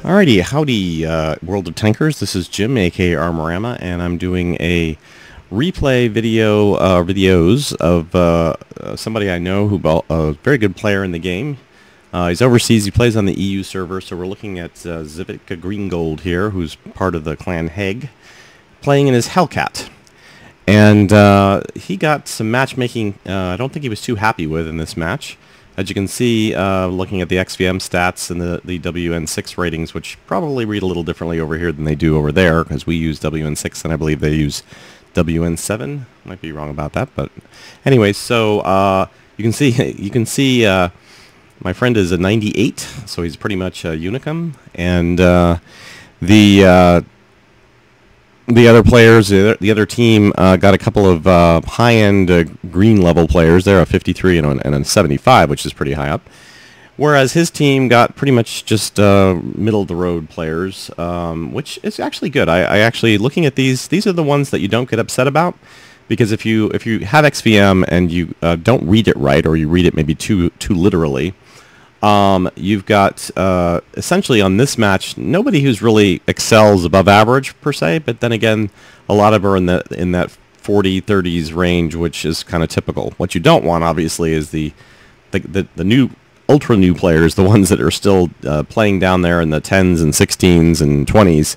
Alrighty, howdy, World of Tankers. This is Jim, aka Armorama, and I'm doing a replay videos of somebody I know who a very good player in the game. He's overseas. He plays on the EU server, so we're looking at Zvika Greengold here, who's part of the clan Heg, playing in his Hellcat. And he got some matchmaking I don't think he was too happy with in this match. As you can see, looking at the XVM stats and the WN6 ratings, which probably read a little differently over here than they do over there, because we use WN6 and I believe they use WN7. Might be wrong about that, but anyway. So you can see my friend is a 98, so he's pretty much a unicum, and the other players, the other team got a couple of high-end green level players. They're a 53 and a 75, which is pretty high up. Whereas his team got pretty much just middle-of-the-road players, which is actually good. I actually, looking at these are the ones that you don't get upset about, because if you have XVM and you don't read it right, or you read it maybe too literally, you've got essentially on this match nobody who's really excels above average per se, but then again a lot of them are in that 40-30s range, which is kind of typical. What you don't want obviously is the new ultra new players, the ones that are still playing down there in the 10s and 16s and 20s,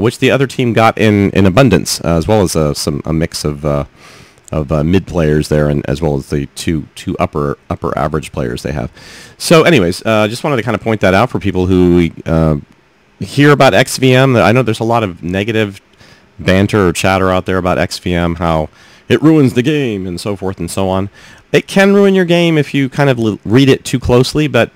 which the other team got in abundance, as well as a mix of mid players there, and as well as the two upper average players they have. So anyways, just wanted to kind of point that out for people who hear about XVM. I know there's a lot of negative banter or chatter out there about XVM, how it ruins the game and so forth and so on. It can ruin your game if you kind of read it too closely, but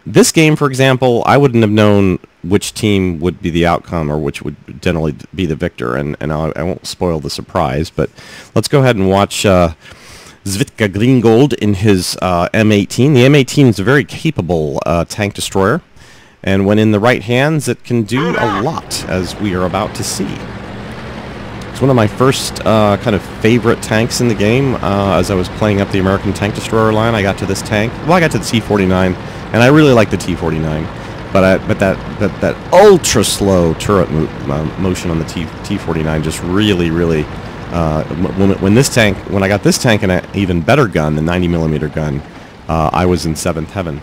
this game, for example, I wouldn't have known which team would be the outcome or which would generally be the victor, and I won't spoil the surprise, but let's go ahead and watch Zvika Greengold in his M18. The M18 is a very capable tank destroyer, and when in the right hands it can do a lot, as we are about to see. It's one of my first kind of favorite tanks in the game. As I was playing up the American tank destroyer line, I got to this tank. Well, I got to the T-49, and I really like the T-49. But that ultra slow turret motion on the T-49 just really when I got this tank and an even better gun, the 90mm gun, I was in seventh heaven.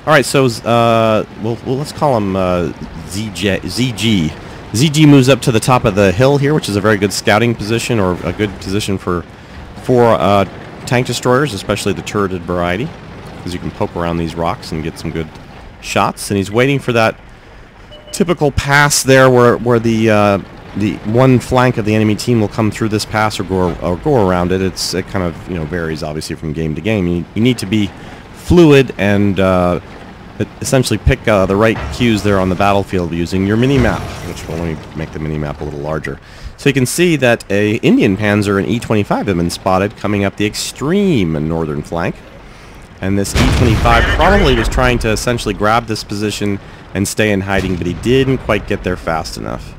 All right, so well let's call him ZG. ZG moves up to the top of the hill here, which is a very good scouting position, or a good position for tank destroyers, especially the turreted variety, because you can poke around these rocks and get some good shots. And he's waiting for that typical pass there, where the one flank of the enemy team will come through this pass or go around it. It kind of varies obviously from game to game. You need to be fluid and essentially pick the right cues there on the battlefield using your mini-map, which will only make the mini-map a little larger. So you can see that a Indian Panzer and E-25 have been spotted coming up the extreme northern flank. And this E-25 probably was trying to essentially grab this position and stay in hiding, but he didn't quite get there fast enough.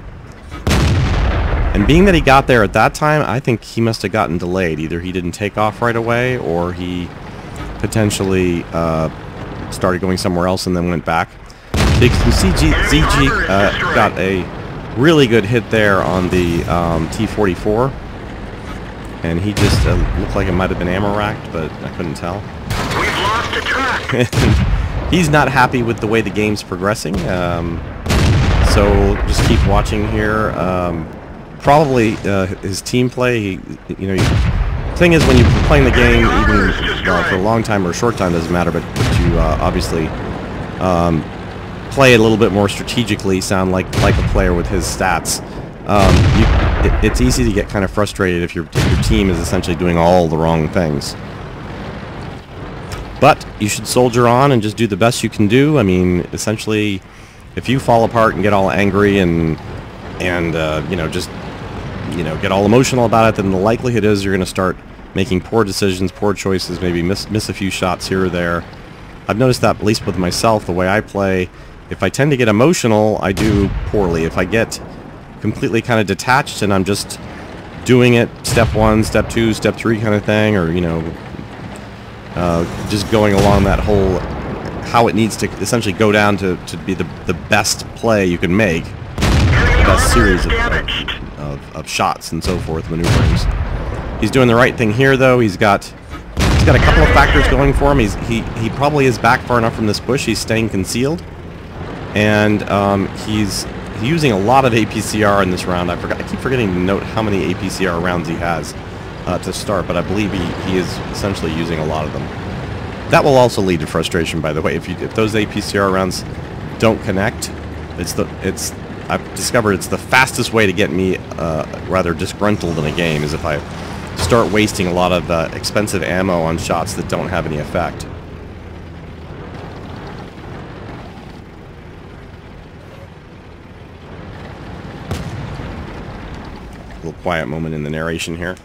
And being that he got there at that time, I think he must have gotten delayed. Either he didn't take off right away, or he potentially started going somewhere else and then went back. So you can see ZG got a really good hit there on the T-44. And he just looked like it might have been ammo racked, but I couldn't tell. We've lost the track. He's not happy with the way the game's progressing, so just keep watching here. Probably his team play. The thing is, when you're playing the game, even for a long time or a short time, doesn't matter. But you obviously play it a little bit more strategically, sound like a player with his stats. It's easy to get kind of frustrated if your team is essentially doing all the wrong things. But you should soldier on and just do the best you can do. I mean, essentially, if you fall apart and get all angry and just get all emotional about it, then the likelihood is you're going to start making poor decisions, poor choices, maybe miss a few shots here or there. I've noticed that, at least with myself, the way I play. If I tend to get emotional, I do poorly. If I get completely kind of detached and I'm just doing it step 1, step 2, step 3 kind of thing, or just going along that whole how it needs to essentially go down to be the best play you can make, the best series of shots and so forth, maneuverings. He's doing the right thing here, though. He's got a couple of factors going for him. He probably is back far enough from this bush. He's staying concealed, and he's using a lot of APCR in this round. I keep forgetting to note how many APCR rounds he has to start, but I believe he is essentially using a lot of them. That will also lead to frustration, by the way. If those APCR rounds don't connect, I've discovered it's the fastest way to get me rather disgruntled in a game is if I start wasting a lot of expensive ammo on shots that don't have any effect. A little quiet moment in the narration here.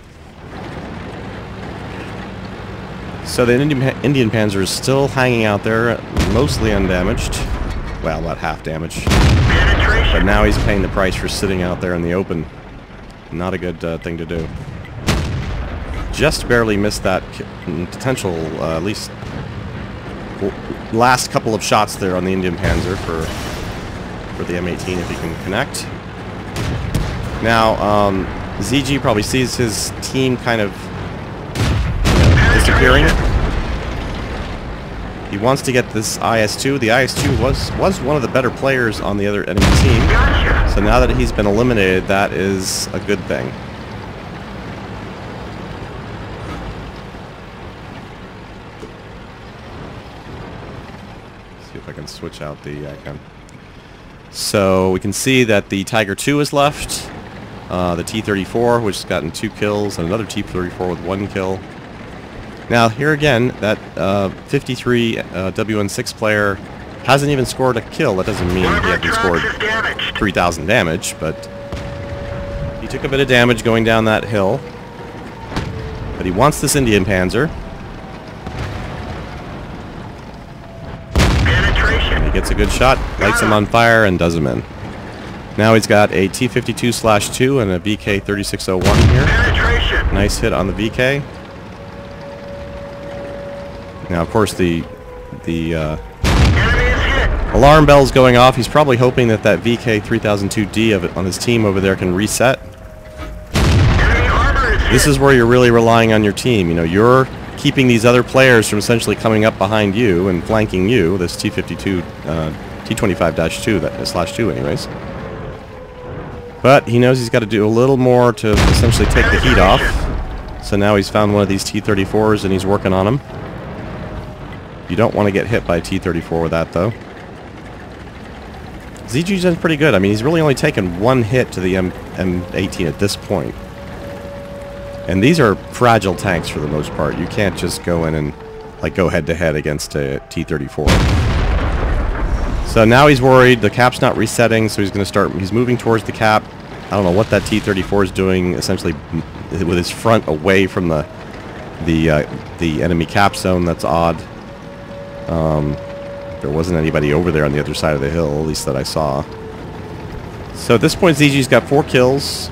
So the Indian Panzer is still hanging out there, mostly undamaged. Well, about half damaged. But now he's paying the price for sitting out there in the open. Not a good thing to do. Just barely missed that potential, at least last couple of shots there on the Indian Panzer for the M18 if he can connect. Now, ZG probably sees his team kind of disappearing. He wants to get this IS-2. The IS-2 was one of the better players on the other enemy team. So now that he's been eliminated, that is a good thing. See if I can switch out the icon. So we can see that the Tiger II is left. The T-34, which has gotten 2 kills, and another T-34 with 1 kill. Now, here again, that 53 WN6 player hasn't even scored a kill. That doesn't mean he hasn't scored 3,000 damage, but he took a bit of damage going down that hill. But he wants this Indian Panzer. And he gets a good shot, lights him on fire, and does him in. Now he's got a T-52/2 and a VK-3601 here. Nice hit on the VK. Now, of course, the alarm bell's going off. He's probably hoping that VK-3002D on his team over there can reset. This is where you're really relying on your team. You know, you're keeping these other players from essentially coming up behind you and flanking you. This T-52, T-25-2 anyways. But he knows he's got to do a little more to essentially take the heat off. So now he's found one of these T-34s and he's working on them. You don't want to get hit by a T-34 with that, though. ZG's done pretty good. I mean, he's really only taken 1 hit to the M18 at this point. And these are fragile tanks for the most part. You can't just go in and go head-to-head against a T-34. So now he's worried. The cap's not resetting, so he's going to start... He's moving towards the cap. I don't know what that T-34 is doing, essentially with his front away from the enemy cap zone. That's odd. There wasn't anybody over there on the other side of the hill, at least that I saw. So at this point, ZG's got 4 kills.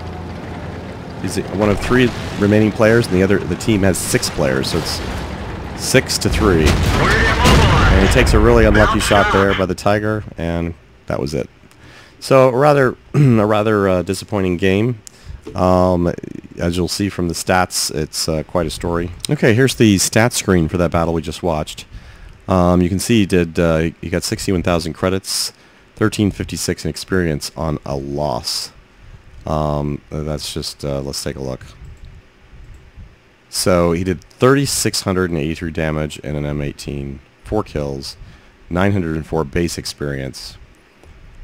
He's one of 3 remaining players, and the team has 6 players, so it's 6-3. And he takes a really unlucky shot there by the Tiger, and that was it. So a rather disappointing game. As you'll see from the stats, it's quite a story. Okay, here's the stats screen for that battle we just watched. You can see he got 61,000 credits, 1356 in experience on a loss. That's just, let's take a look. So he did 3,683 damage in an M18, 4 kills, 904 base experience,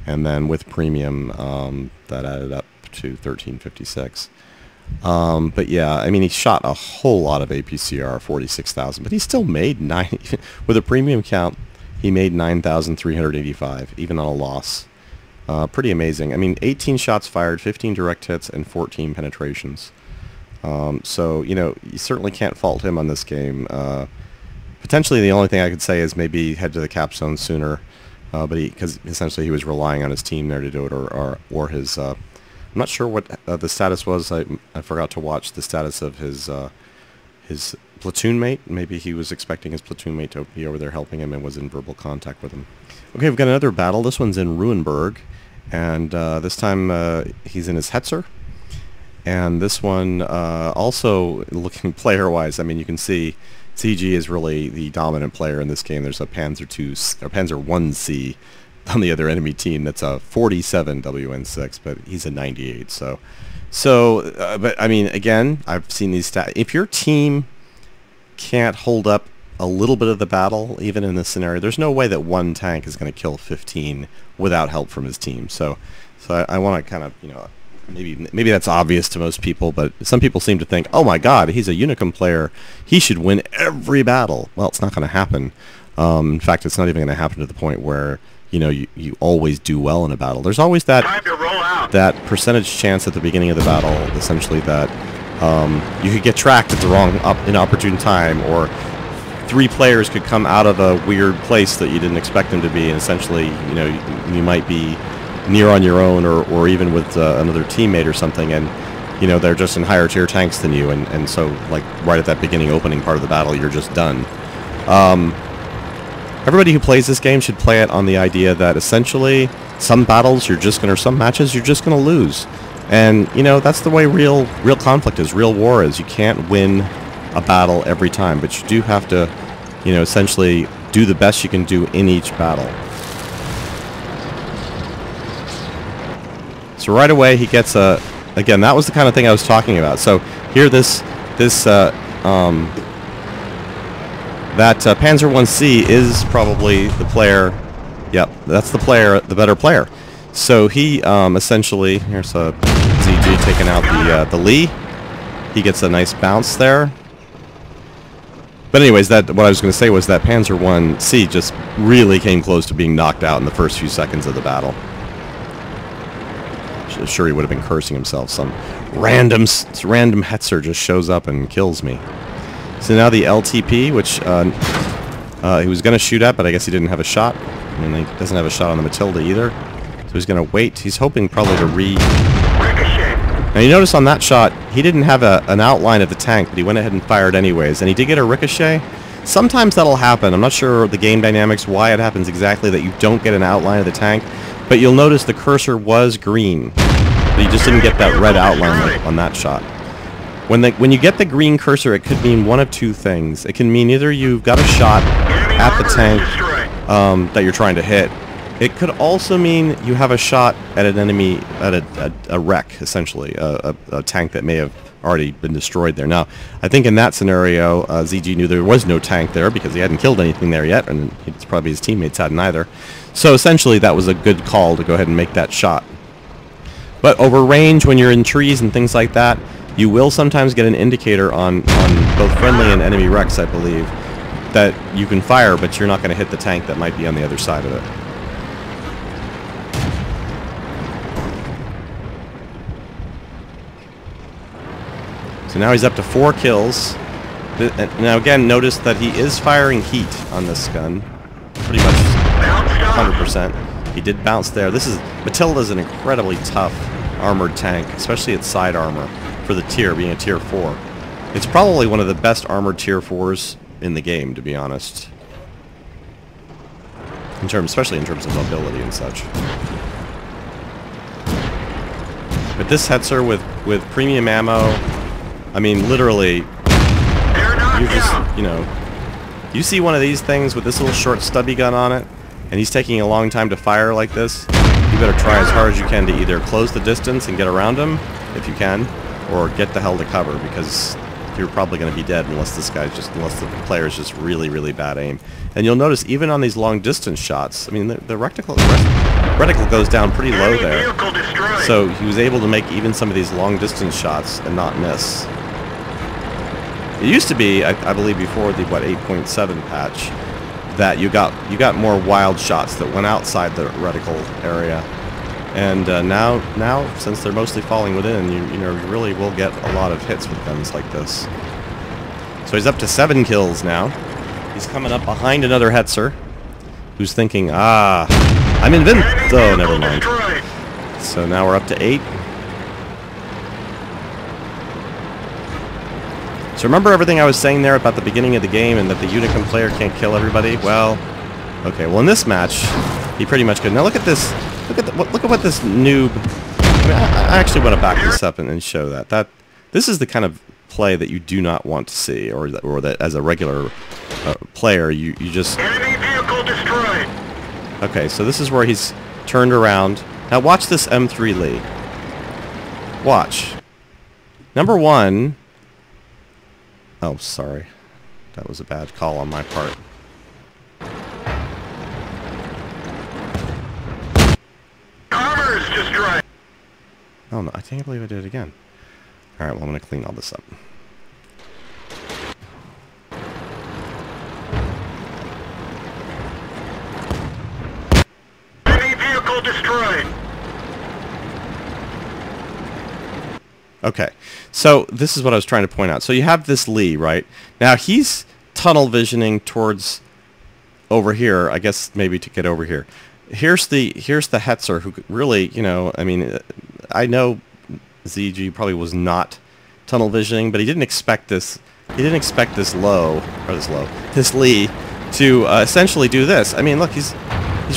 and then with premium, that added up to 1356. But yeah, I mean, he shot a whole lot of APCR, 46,000, but he still made with a premium count, he made 9,385, even on a loss. Pretty amazing. I mean, 18 shots fired, 15 direct hits, and 14 penetrations. So, you know, you certainly can't fault him on this game. Potentially the only thing I could say is maybe head to the cap zone sooner, but because essentially he was relying on his team there to do it, or his... I'm not sure what the status was. I forgot to watch the status of his platoon mate. Maybe he was expecting his platoon mate to be over there helping him and was in verbal contact with him. Okay, we've got another battle. This one's in Ruinberg, and this time he's in his Hetzer. And this one also looking player-wise, I mean, you can see CG is really the dominant player in this game. There's a Panzer 1C on the other enemy team that's a 47 WN6, but he's a 98. But I mean, again, I've seen these stats. If your team can't hold up a little bit of the battle, even in this scenario, there's no way that one tank is going to kill 15 without help from his team. So I want to kind of, maybe that's obvious to most people, but some people seem to think, oh my God, he's a Unicum player. He should win every battle. Well, it's not going to happen. In fact, it's not even going to happen to the point where you always do well in a battle. There's always that percentage chance at the beginning of the battle, essentially, that you could get tracked at the wrong inopportune time, or 3 players could come out of a weird place that you didn't expect them to be, and essentially, you might be near on your own, or even with another teammate or something, and they're just in higher tier tanks than you, and so like right at that beginning opening part of the battle, you're just done. Everybody who plays this game should play it on the idea that essentially some battles some matches you're just gonna lose, and that's the way real conflict is, real war is. You can't win a battle every time, but you do have to essentially do the best you can do in each battle. So right away he gets again, that was the kind of thing I was talking about. So here that Panzer 1C is probably the player. Yep, that's the better player. So he essentially, here's a ZG taking out the Lee. He gets a nice bounce there. But anyways, what I was going to say was that Panzer 1C just really came close to being knocked out in the first few seconds of the battle. Sure, he would have been cursing himself. Some random Hetzer just shows up and kills me. So now the LTP, which he was going to shoot at, but I guess he didn't have a shot. And he doesn't have a shot on the Matilda either. So he's going to wait. He's hoping probably to Now you notice on that shot, he didn't have an outline of the tank, but he went ahead and fired anyways. And he did get a ricochet. Sometimes that'll happen. I'm not sure the game dynamics, why it happens exactly that you don't get an outline of the tank. But you'll notice the cursor was green. But you just didn't get that red outline on that shot. When you get the green cursor, it could mean one of two things. It can mean either you've got a shot at the tank that you're trying to hit. It could also mean you have a shot at an enemy, at a wreck, essentially, a tank that may have already been destroyed there. Now, I think in that scenario, ZG knew there was no tank there because he hadn't killed anything there yet, and it's probably his teammates hadn't either. So essentially, that was a good call to go ahead and make that shot. But over range, when you're in trees and things like that, you will sometimes get an indicator on both friendly and enemy wrecks, I believe, that you can fire, but you're not going to hit the tank that might be on the other side of it. So now he's up to 4 kills. Now again, notice that he is firing heat on this gun. Pretty much 100%. He did bounce there. Matilda's an incredibly tough armored tank, especially its side armor, for the tier, being a tier 4. It's probably one of the best armored tier 4s in the game, to be honest. Especially in terms of mobility and such. But this Hetzer with premium ammo, I mean, literally, you just, you see one of these things with this little short stubby gun on it, and he's taking a long time to fire like this, you better try as hard as you can to either close the distance and get around him, if you can, or get the hell to cover, because you're probably going to be dead unless unless the player's just really, really bad aim. And you'll notice even on these long distance shots, I mean, the reticle goes down pretty low there. So he was able to make even some of these long distance shots and not miss. It used to be, I believe, before the 8.7 patch, that you got more wild shots that went outside the reticle area. And now, since they're mostly falling within, you really will get a lot of hits with guns like this. So he's up to 7 kills now. He's coming up behind another Hetzer, who's thinking, I'm invincible. Oh, never mind. So now we're up to 8. So remember everything I was saying there about the beginning of the game and that the Unicum player can't kill everybody? Well, okay. Well, in this match, he pretty much could. Now look at this. Look at what this noob. I mean, I actually want to back this up and show that this is the kind of play that you do not want to see, or that as a regular player you just. Enemy vehicle destroyed. Okay, so this is where he's turned around. Now watch this M3 Lee. Watch. Number one. Oh, sorry. That was a bad call on my part. Armor's destroyed. Oh, no, I can't believe I did it again. Alright, well, I'm going to clean all this up. Enemy vehicle destroyed. Okay, so this is what I was trying to point out. So you have this Lee, right? Now he's tunnel visioning towards over here, I guess maybe to get over here. Here's the Hetzer, who really, you know, I mean, I know ZG probably was not tunnel visioning, but he didn't expect this. He didn't expect this Lee to essentially do this. I mean, look, he's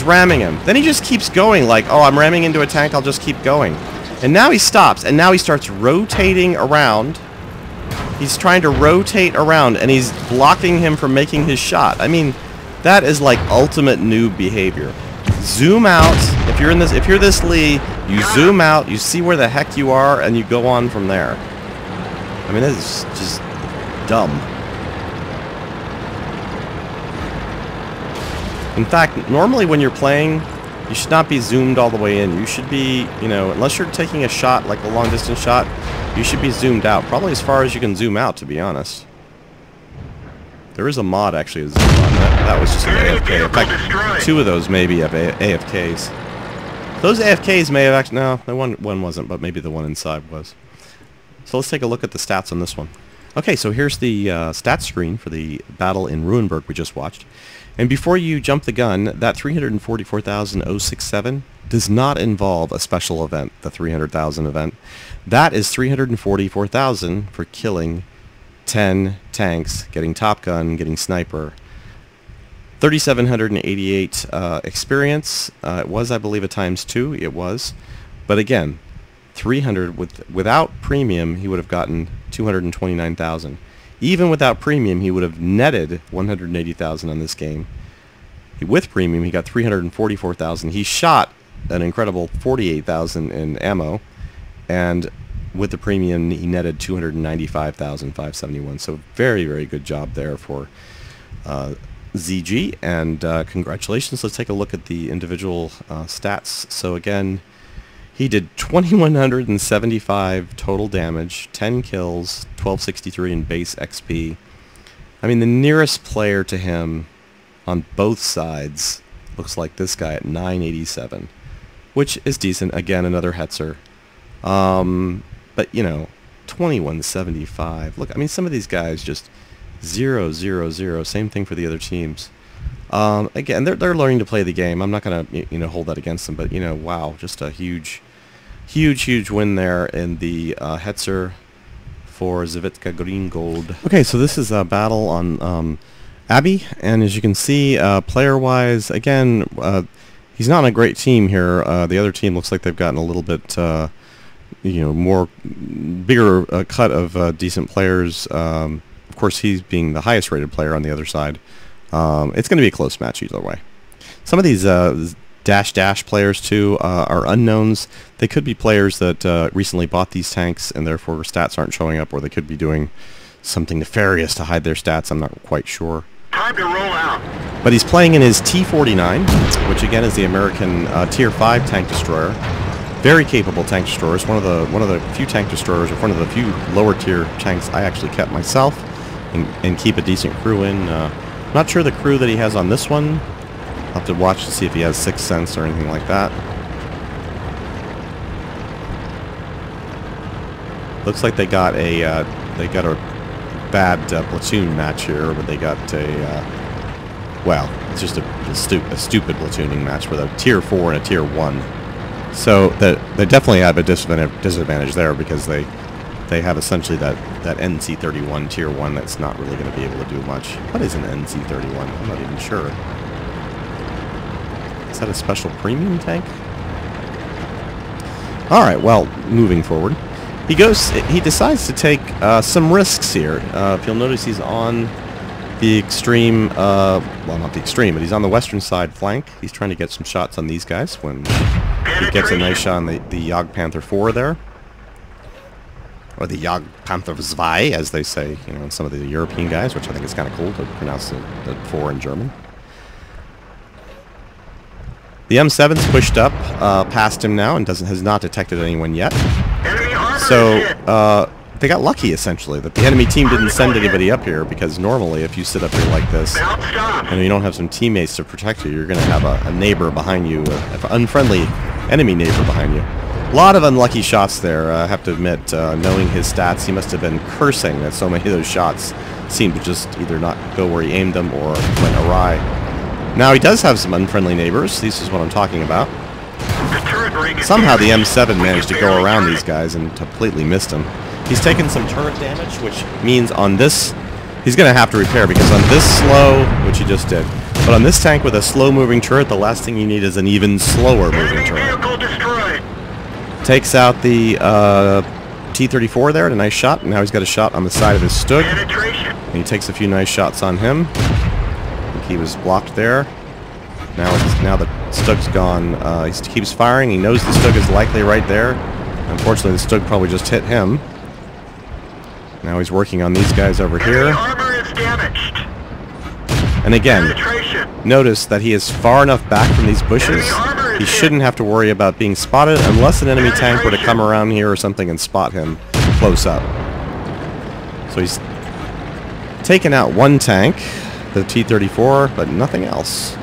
ramming him. Then he just keeps going like, oh, I'm ramming into a tank, I'll just keep going. And now he stops, and now he starts rotating around. He's trying to rotate around, and he's blocking him from making his shot. I mean, that is like ultimate noob behavior. Zoom out. If you're this Lee, you zoom out, you see where the heck you are, and you go on from there. I mean, this is just dumb. In fact, normally when you're playing, you should not be zoomed all the way in. You should be, you know, unless you're taking a shot, like a long-distance shot, you should be zoomed out. Probably as far as you can zoom out, to be honest. There is a mod, actually, to zoom on. That was just an AFK. In fact, two of those maybe have AFKs. Those AFKs may have actually... No, the one wasn't, but maybe the one inside was. So let's take a look at the stats on this one. Okay, so here's the stats screen for the battle in Ruinberg we just watched. And before you jump the gun, that 344,067 does not involve a special event, the 300,000 event. That is 344,000 for killing 10 tanks, getting Top Gun, getting Sniper. 3,788 experience. It was, I believe, a ×2. It was. But again, 300 without premium, he would have gotten 229,000. Even without premium, he would have netted 180,000 on this game. With premium, he got 344,000. He shot an incredible 48,000 in ammo, and with the premium, he netted 295,571. So very, very good job there for ZG, and congratulations. Let's take a look at the individual stats. So again, he did 2,175 total damage, 10 kills, 1263 in base XP. I mean, the nearest player to him on both sides looks like this guy at 987, which is decent. Again, another Hetzer. But, you know, 2,175. Look, I mean, some of these guys just 0, 0, 0. Same thing for the other teams. Again, they're learning to play the game. I'm not going to, you know, hold that against them. But, you know, wow, just a huge win there in the Hetzer for Zvika Greengold. Okay, so this is a battle on Abbey, and as you can see, player-wise, again, he's not on a great team here. The other team looks like they've gotten a little bit, you know, bigger cut of decent players. Of course, he's being the highest-rated player on the other side. It's going to be a close match either way. Some of these dash players too are unknowns. They could be players that recently bought these tanks and therefore stats aren't showing up, or they could be doing something nefarious to hide their stats. I'm not quite sure. Time to roll out. But he's playing in his T-49, which again is the American Tier 5 tank destroyer. Very capable tank destroyers. One of the few tank destroyers, or one of the few lower tier tanks I actually kept myself and keep a decent crew in. Not sure the crew that he has on this one. I'll have to watch to see if he has Sixth Sense or anything like that. Looks like they got a bad platoon match here, but they got a well, it's just a stupid platooning match with a Tier 4 and a Tier 1. So they definitely have a disadvantage there because they they have essentially that NC-31 Tier 1 that's not really going to be able to do much. What is an NC-31? I'm not even sure. Is that a special premium tank? Alright, well, moving forward. He decides to take some risks here. If you'll notice, he's on the extreme, well, not the extreme, but he's on the western side flank. He's trying to get some shots on these guys when he gets a nice shot on the Jagdpanther 4 there. Or the Jagdpanther 2, as they say, you know, in some of the European guys, which I think is kind of cool to pronounce the 4 in German. The M7's pushed up past him now and has not detected anyone yet. So they got lucky, essentially, that the enemy team didn't send anybody up here, because normally if you sit up here like this and you don't have some teammates to protect you, you're going to have a neighbor behind you, an unfriendly enemy neighbor behind you. A lot of unlucky shots there, I have to admit. Knowing his stats, he must have been cursing that so many of those shots seemed to just either not go where he aimed them or went awry. Now he does have some unfriendly neighbors. This is what I'm talking about. Somehow the M7 managed to go around these guys and completely missed him. He's taken some turret damage, which means on this, he's going to have to repair, because on this slow, which he just did, but on this tank with a slow-moving turret, the last thing you need is an even slower-moving turret. Takes out the T-34 there, a nice shot. Now he's got a shot on the side of his Stug. And he takes a few nice shots on him. I think he was blocked there. Now the Stug's gone. He keeps firing. He knows the Stug is likely right there. Unfortunately, the Stug probably just hit him. Now he's working on these guys over here. And again, notice that he is far enough back from these bushes. He shouldn't have to worry about being spotted unless an enemy tank were to come around here or something and spot him close up. So he's taken out one tank, the T-34, but nothing else.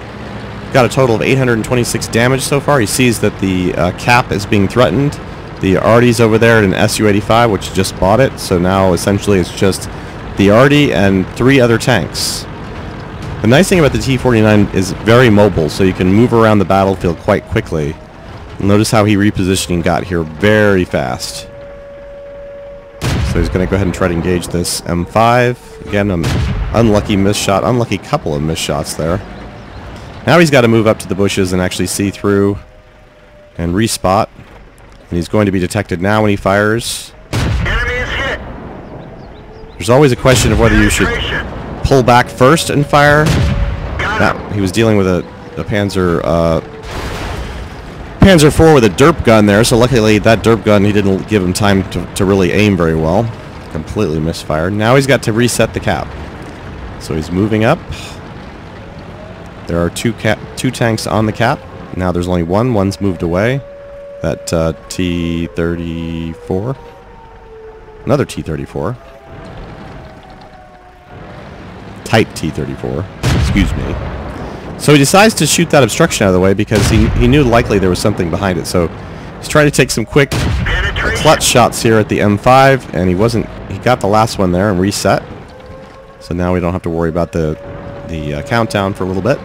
Got a total of 826 damage so far. He sees that the cap is being threatened. The Arty's over there at an Su-85, which just bought it. So now essentially it's just the Arty and 3 other tanks. The nice thing about the T-49 is very mobile, so you can move around the battlefield quite quickly. Notice how he repositioned and got here very fast. So he's going to go ahead and try to engage this M5. Again, an unlucky miss shot, unlucky couple of miss shots there. Now he's got to move up to the bushes and actually see through and respot. And he's going to be detected now when he fires. Enemy is hit. There's always a question of whether you should pull back first and fire. He was dealing with a Panzer 4 with a derp gun there, so luckily that derp gun, he didn't give him time to really aim very well. Completely misfired. Now he's got to reset the cap. So he's moving up. There are two tanks on the cap. Now there's only one. One's moved away. That T-34. Another T-34. Type T-34. Excuse me. So he decides to shoot that obstruction out of the way because he knew likely there was something behind it. So he's trying to take some quick clutch shots here at the M5, and he got the last one there and reset. So now we don't have to worry about the countdown for a little bit.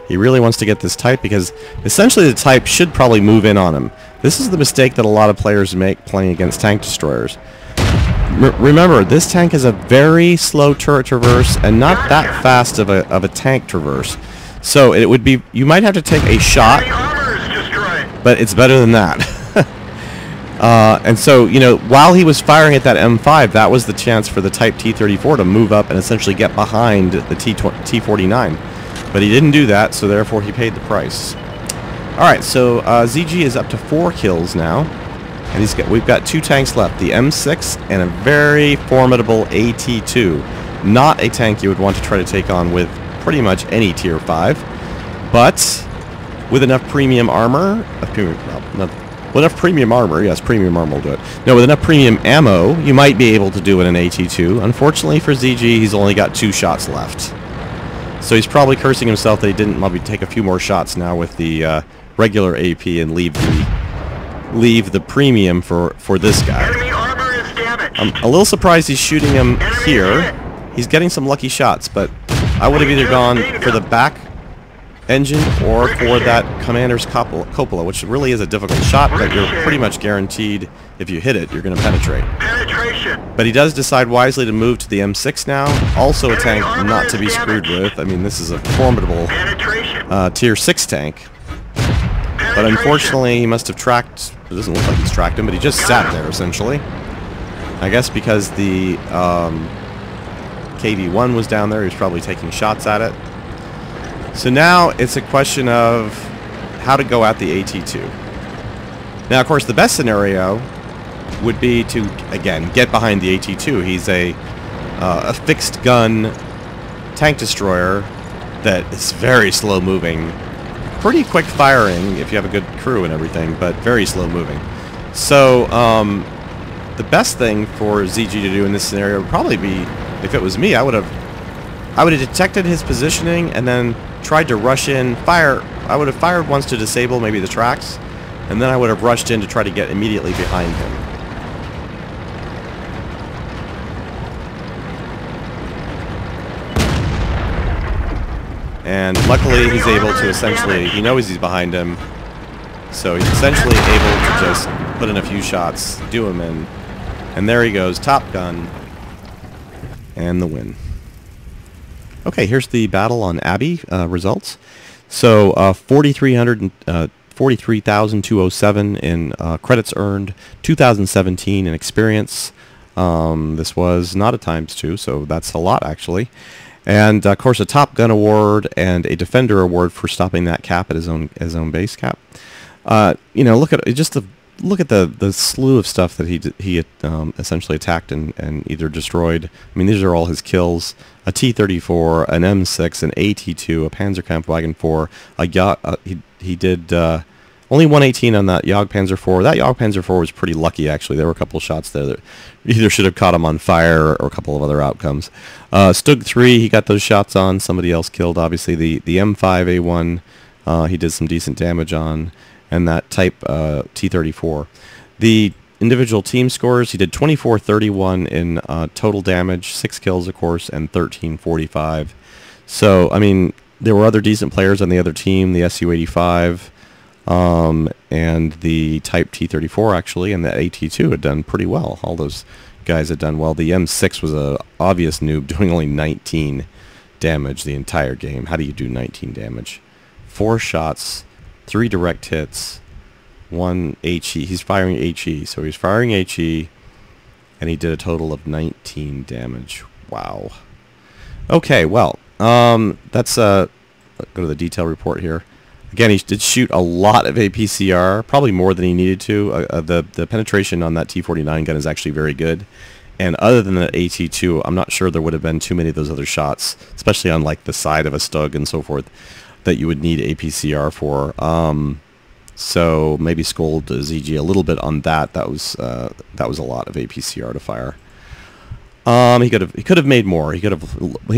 He really wants to get this Type because essentially the Type should probably move in on him. This is the mistake that a lot of players make playing against tank destroyers. Remember, this tank is a very slow turret traverse and not that fast of a tank traverse. So it would be, you might have to take a shot, but it's better than that. And so, you know, while he was firing at that M5, that was the chance for the Type T-34 to move up and essentially get behind the T-49. But he didn't do that, so therefore he paid the price. Alright, so ZG is up to 4 kills now. And we've got 2 tanks left, the M6 and a very formidable AT-2. Not a tank you would want to try to take on with pretty much any Tier 5. But with enough premium armor, with enough premium armor, yes, premium armor will do it. No, with enough premium ammo, you might be able to do it in AT-2. Unfortunately for ZG, he's only got 2 shots left. So he's probably cursing himself that he didn't maybe take a few more shots now with the regular AP and leave the premium for this guy. I'm a little surprised he's shooting him here. He's getting some lucky shots, but I would have either gone for the back engine or for that commander's cupola, which really is a difficult shot, but you're pretty much guaranteed if you hit it, you're going to penetrate. Penetration. But he does decide wisely to move to the M6 now. Also a tank not to be screwed with. I mean, this is a formidable Penetration. tier 6 tank. But unfortunately, he must have tracked... It doesn't look like he's tracked him, but he just sat there, essentially. I guess because the KV-1 was down there, he was probably taking shots at it. So now it's a question of how to go at the AT-2. Now, of course, the best scenario would be to, again, get behind the AT-2. He's a fixed gun tank destroyer that is very slow moving. Pretty quick firing if you have a good crew and everything, but very slow moving. So the best thing for ZG to do in this scenario would probably be, if it was me, I would have detected his positioning and then tried to rush in, fire. I would have fired once to disable maybe the tracks, and then I would have rushed in to try to get immediately behind him. And luckily he's able to essentially, he knows he's behind him, so he's essentially able to just put in a few shots, do him in, and there he goes, Top Gun, and the win. Okay, here's the battle on Abbey results. So 43,207 in credits earned, 2017 in experience. This was not a ×2, so that's a lot actually. And of course, a Top Gun award and a Defender award for stopping that cap at his own base cap. You know, look at the slew of stuff that he essentially attacked and either destroyed. I mean, these are all his kills: a T-34, an M6, an AT-2, a Panzerkampfwagen 4. He did only 118 on that Jagdpanzer 4. That Jagdpanzer 4 was pretty lucky, actually. There were a couple of shots there that either should have caught him on fire or a couple of other outcomes. Stug 3, he got those shots on. Somebody else killed, obviously. The M5A1, he did some decent damage on. And that Type T-34. The individual team scores, he did 24-31 in total damage, 6 kills, of course, and 13-45. So, I mean, there were other decent players on the other team, the Su-85, and the Type T-34, actually, and the AT-2 had done pretty well. All those guys had done well. The M6 was an obvious noob, doing only 19 damage the entire game. How do you do 19 damage? 4 shots, 3 direct hits, 1 HE. He's firing HE, so he's firing HE, and he did a total of 19 damage. Wow. Okay, well, that's go to the detail report here. Again, he did shoot a lot of APCR, probably more than he needed to. The penetration on that T-49 gun is actually very good. And other than the AT-2, I'm not sure there would have been too many of those other shots, especially on like the side of a Stug and so forth, that you would need APCR for. So maybe scold ZG a little bit on that. That was a lot of APCR to fire. He could have made more. He could have,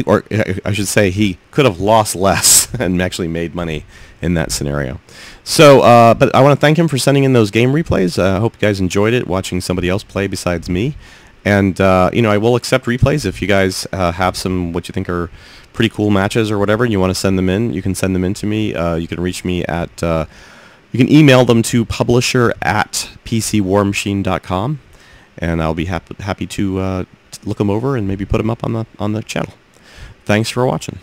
or I should say, he could have lost less and actually made money in that scenario. So, but I want to thank him for sending in those game replays. I hope you guys enjoyed it, watching somebody else play besides me. And you know, I will accept replays if you guys have some what you think are pretty cool matches or whatever, and you want to send them in. You can send them in to me. You can reach me at you can email them to publisher@pcwarmachine.com, and I'll be happy to look them over and maybe put them up on the channel. Thanks for watching.